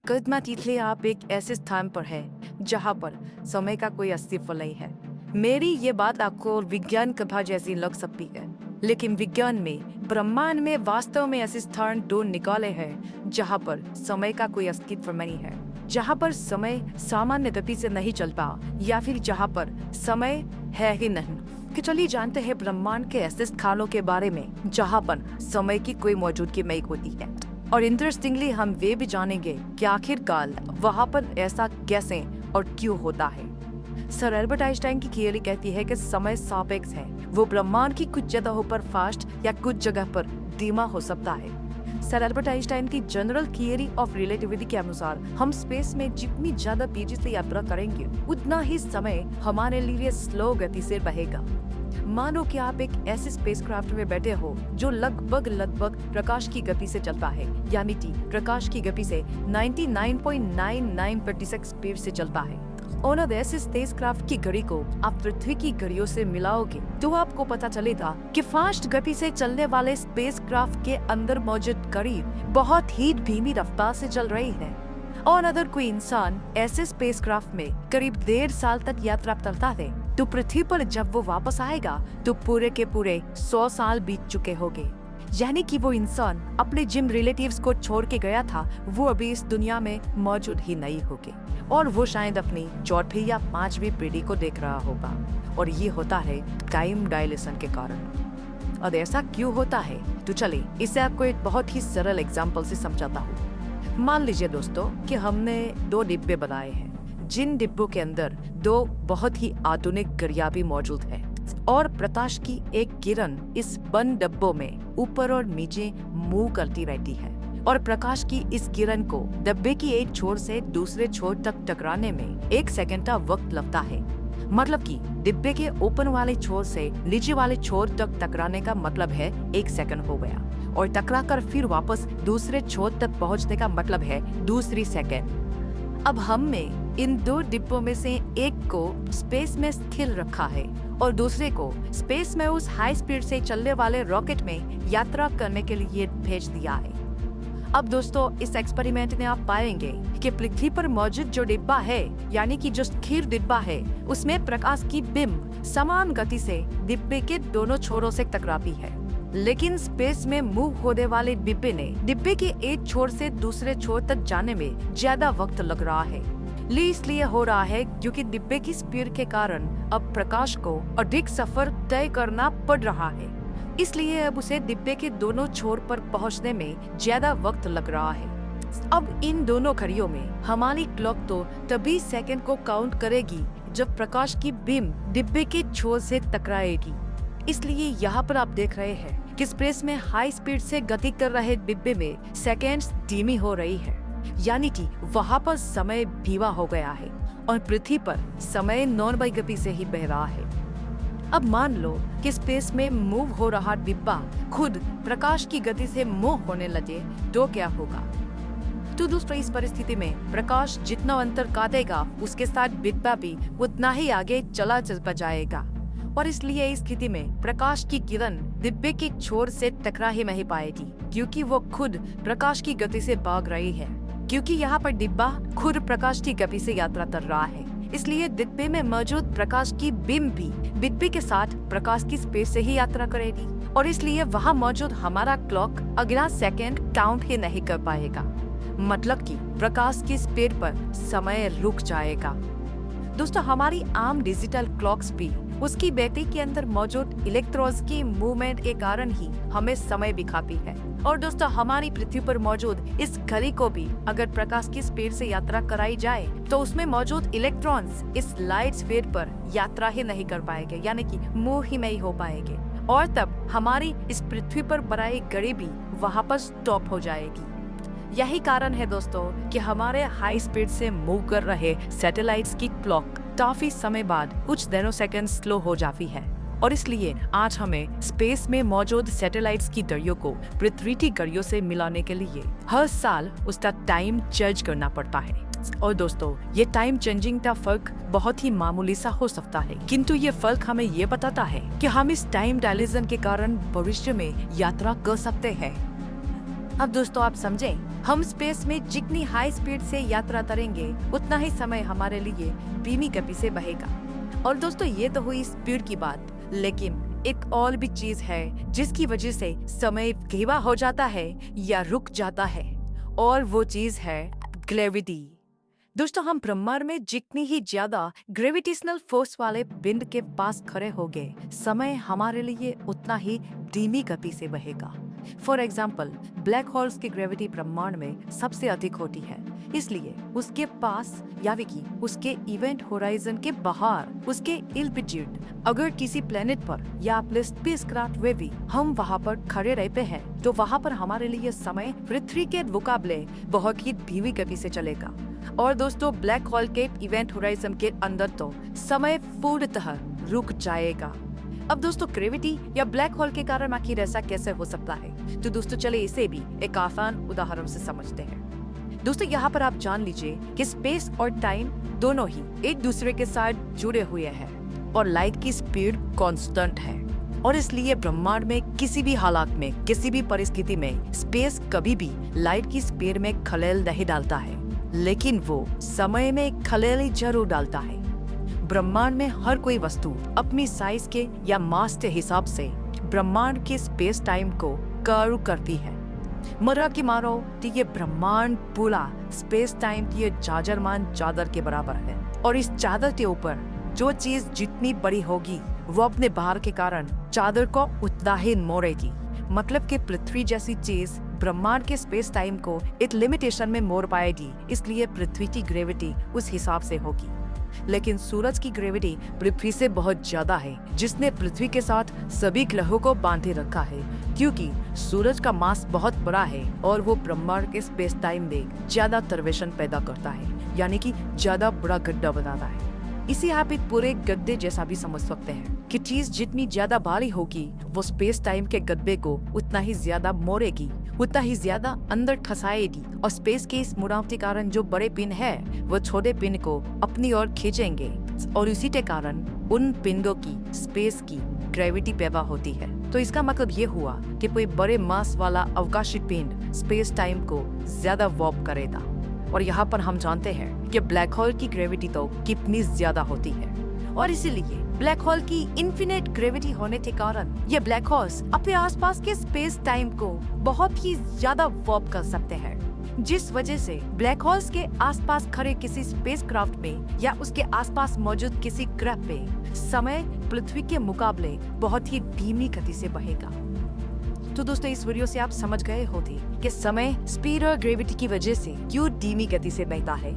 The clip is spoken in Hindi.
कदमा तितली आप एक ऐसे स्थान पर है जहाँ पर समय का कोई अस्तित्व नहीं है। मेरी ये बात आपको विज्ञान कथा जैसी लग सकती है, लेकिन विज्ञान में ब्रह्मांड में वास्तव में ऐसे स्थान ढूंढ निकाले हैं जहाँ पर समय का कोई अस्तित्व नहीं है, जहाँ पर समय सामान्य गति से नहीं चलता, या फिर जहाँ पर समय है ही नहीं। कि चलिए जानते हैं ब्रह्मांड के ऐसे स्थानों के बारे में जहाँ पर समय की कोई मौजूदगी नहीं होती है। और इंटरेस्टिंगली हम वे भी जानेंगे कि आखिरकार वहाँ पर ऐसा कैसे और क्यों होता है। सर एल्बर्ट आइंस्टाइन की थियरी कहती है कि समय सापेक्ष है। वो ब्रह्मांड की कुछ जगहों पर फास्ट या कुछ जगह पर धीमा हो सकता है। सर एल्बर्ट आइंस्टाइन की जनरल थियरी ऑफ रिलेटिविटी के अनुसार हम स्पेस में जितनी ज्यादा तेजी से यात्रा करेंगे उतना ही समय हमारे लिए स्लो गति से बहेगा। मानो कि आप एक ऐसे स्पेसक्राफ्ट में बैठे हो जो लगभग प्रकाश की गति से चलता है, यानी कि प्रकाश की गति से 99.99% स्पीड से चलता है। और अब ऐसे स्पेसक्राफ्ट की घड़ी को आप पृथ्वी की घड़ियों से मिलाओगे तो आपको पता चलेगा कि फास्ट गति से चलने वाले स्पेसक्राफ्ट के अंदर मौजूद घड़ी बहुत ही धीमी रफ्तार से चल रही है। और अगर कोई इंसान ऐसे स्पेसक्राफ्ट में करीब 1.5 साल तक यात्रा करता है तो पृथ्वी पर जब वो वापस आएगा तो पूरे के पूरे 100 साल बीत चुके होंगे। यानी कि वो इंसान अपने जिन रिलेटिव्स को छोड़ के गया था वो अभी इस दुनिया में मौजूद ही नहीं होंगे, और वो शायद अपनी चौथी या 5वीं पीढ़ी को देख रहा होगा। और ये होता है टाइम डायलेशन के कारण। और ऐसा क्यों होता है तो चले इसे आपको एक बहुत ही सरल एग्जाम्पल से समझाता हूँ। मान लीजिए दोस्तों कि हमने 2 डिब्बे बनाए हैं, जिन डिब्बों के अंदर 2 बहुत ही आधुनिक घड़ियां भी मौजूद है, और प्रकाश की एक किरण इस बंद डिब्बों में ऊपर और नीचे मूव करती रहती है। और प्रकाश की इस किरण को डिब्बे की एक छोर से दूसरे छोर तक टकराने में 1 सेकंड का वक्त लगता है। मतलब कि डिब्बे के ओपन वाले छोर से नीचे वाले छोर तक टकराने का मतलब है 1 सेकंड हो गया, और टकरा कर फिर वापस दूसरे छोर तक पहुंचने का मतलब है दूसरी सेकंड। अब हमने इन 2 डिब्बों में से एक को स्पेस में स्थिर रखा है और दूसरे को स्पेस में उस हाई स्पीड से चलने वाले रॉकेट में यात्रा करने के लिए भेज दिया है। अब दोस्तों इस एक्सपेरिमेंट में आप पाएंगे कि पृथ्वी पर मौजूद जो डिब्बा है, यानी कि जो स्थिर डिब्बा है, उसमें प्रकाश की बिंब समान गति से डिब्बे के दोनों छोरों से टकराती है। लेकिन स्पेस में मूव होने वाले डिब्बे ने डिब्बे के एक छोर से दूसरे छोर तक जाने में ज्यादा वक्त लग रहा है। इसलिए हो रहा है क्योंकि डिब्बे की स्पीड के कारण अब प्रकाश को अधिक सफर तय करना पड़ रहा है। इसलिए अब उसे डिब्बे के दोनों छोर पर पहुंचने में ज्यादा वक्त लग रहा है। अब इन दोनों घड़ियों में हमारी क्लॉक तो तभी सेकंड को काउंट करेगी जब प्रकाश की बीम डिब्बे के छोर से टकराएगी। इसलिए यहाँ पर आप देख रहे हैं कि स्पेस में हाई स्पीड से गति कर रहे डिब्बे में सेकंड्स धीमी हो रही है, यानी कि वहाँ पर समय धीमा हो गया है और पृथ्वी पर समय नॉर्मल गति से ही बह रहा है। अब मान लो कि स्पेस में मूव हो रहा डिब्बा खुद प्रकाश की गति से मूव होने लगे तो क्या होगा? तो दोस्तों इस परिस्थिति में प्रकाश जितना अंतर काटेगा उसके साथ डिब्बा भी उतना ही आगे चला जाएगा, और इसलिए इस स्थिति में प्रकाश की किरण डिब्बे के छोर से टकरा ही नहीं पाएगी, क्योंकि वो खुद प्रकाश की गति से भाग रही है। क्योंकि यहाँ पर डिब्बा खुद प्रकाश की गति से यात्रा कर रहा है, इसलिए डिब्बे में मौजूद प्रकाश की बिंब भी डिब्बे के साथ प्रकाश की स्पीड से ही यात्रा करेगी, और इसलिए वहाँ मौजूद हमारा क्लॉक अगला सेकंड काउंट ही नहीं कर पाएगा। मतलब कि प्रकाश की स्पीड पर समय रुक जाएगा। दोस्तों हमारी आम डिजिटल क्लॉक्स भी उसकी बैटरी के अंदर मौजूद इलेक्ट्रॉन्स की मूवमेंट के कारण ही हमें समय दिखाती है। और दोस्तों हमारी पृथ्वी पर मौजूद इस घड़ी को भी अगर प्रकाश की स्पीड से यात्रा कराई जाए तो उसमें मौजूद इलेक्ट्रॉन्स इस लाइट स्पीड पर यात्रा ही नहीं कर पाएंगे, यानी कि मूव ही नहीं हो पाएंगे, और तब हमारी इस पृथ्वी पर बनाई घड़ी भी वहाँ पर स्टॉप हो जाएगी। यही कारण है दोस्तों कि हमारे हाई स्पीड से मूव कर रहे सैटेलाइट्स की क्लॉक काफी समय बाद कुछ नैनोसेकंड स्लो हो जाती है, और इसलिए आज हमें स्पेस में मौजूद सैटेलाइट्स की घड़ियों को पृथ्वी की घड़ियों से मिलाने के लिए हर साल उसका टाइम चेंज करना पड़ता है। और दोस्तों ये टाइम चेंजिंग का फर्क बहुत ही मामूली सा हो सकता है, किंतु ये फर्क हमें ये बताता है कि हम इस टाइम डायलेशन के कारण भविष्य में यात्रा कर सकते हैं। अब दोस्तों आप समझें, हम स्पेस में जितनी हाई स्पीड से यात्रा करेंगे उतना ही समय हमारे लिए धीमी गति से बहेगा। और दोस्तों ये तो हुई स्पीड की बात, लेकिन एक और भी चीज है जिसकी वजह से समय धीमा हो जाता है या रुक जाता है, और वो चीज है ग्रेविटी। दोस्तों हम ब्रह्मांड में जितनी ही ज्यादा ग्रेविटेशनल फोर्स वाले पिंड के पास खड़े होंगे, समय हमारे लिए उतना ही धीमी गति से बहेगा। फॉर एग्जाम्पल, ब्लैक होल्स की ग्रेविटी ब्रह्मांड में सबसे अधिक होती है, इसलिए उसके पास यानी कि उसके इवेंट होराइजन के बाहर, उसके इल्पिट्यूड, अगर किसी प्लेनेट पर या अपने स्पेसक्राफ्ट में भी हम वहाँ पर खड़े रहते हैं तो वहाँ पर हमारे लिए समय पृथ्वी के मुकाबले बहुत ही धीमी गति से चलेगा। और दोस्तों ब्लैक होल के इवेंट होराइजन के अंदर तो समय पूर्णतः रुक जाएगा। अब दोस्तों ग्रेविटी या ब्लैक होल के कारण आखिर ऐसा कैसे हो सकता है, तो दोस्तों चले इसे भी एक आसान उदाहरण से समझते हैं। दोस्तों यहाँ पर आप जान लीजिए कि स्पेस और टाइम दोनों ही एक दूसरे के साथ जुड़े हुए हैं और लाइट की स्पीड कांस्टेंट है, और इसलिए ब्रह्मांड में किसी भी हालात में, किसी भी परिस्थिति में स्पेस कभी भी लाइट की स्पीड में खलेल नहीं डालता है, लेकिन वो समय में खलेल जरूर डालता है। ब्रह्मांड में हर कोई वस्तु अपनी साइज के या मास के हिसाब से ब्रह्मांड के स्पेस टाइम को कर्व करती है। मरा की मारो तो ये ब्रह्मांड पूरा स्पेस टाइम की जाजरमान चादर के बराबर है, और इस चादर के ऊपर जो चीज जितनी बड़ी होगी वो अपने भार के कारण चादर को उतना ही मोड़ेगी। मतलब कि पृथ्वी जैसी चीज ब्रह्मांड के स्पेस टाइम को एक लिमिटेशन में मोड़ पाएगी, इसलिए पृथ्वी की ग्रेविटी उस हिसाब से होगी। लेकिन सूरज की ग्रेविटी पृथ्वी से बहुत ज्यादा है, जिसने पृथ्वी के साथ सभी ग्रहों को बांधे रखा है, क्योंकि सूरज का मास बहुत बड़ा है और वो ब्रह्मांड के स्पेस टाइम में ज्यादा टर्वेशन पैदा करता है, यानी कि ज्यादा बड़ा गड्ढा बनाता है। इसे आप एक पूरे गड्ढे जैसा भी समझ सकते हैं कि चीज जितनी ज्यादा भारी होगी वो स्पेस टाइम के गड्ढे को उतना ही ज्यादा मोड़ेगी, उतना ही ज्यादा अंदर खसाएगी, और स्पेस के इस मुड़ाव के कारण जो बड़े पिन है वो छोटे पिन को अपनी ओर खींचेंगे, और इसी के कारण उन पिंडों की स्पेस की ग्रेविटी पैदा होती है। तो इसका मतलब ये हुआ कि कोई बड़े मास वाला अवकाशी पिंड स्पेस टाइम को ज्यादा वॉर्प करेगा। और यहाँ पर हम जानते हैं कि ब्लैक होल की ग्रेविटी तो कितनी ज्यादा होती है, और इसीलिए ब्लैक होल की इन्फिनिट ग्रेविटी होने के कारण ये ब्लैक होल्स अपने आसपास के स्पेस टाइम को बहुत ही ज्यादा वॉर्प कर सकते हैं, जिस वजह से ब्लैक होल्स के आसपास खड़े किसी स्पेसक्राफ्ट में या उसके आसपास मौजूद किसी ग्रह पे समय पृथ्वी के मुकाबले बहुत ही धीमी गति से बहेगा। तो दोस्तों इस वीडियो से आप समझ गए होते कि समय स्पीड और ग्रेविटी की वजह से क्यों धीमी गति से बहता है।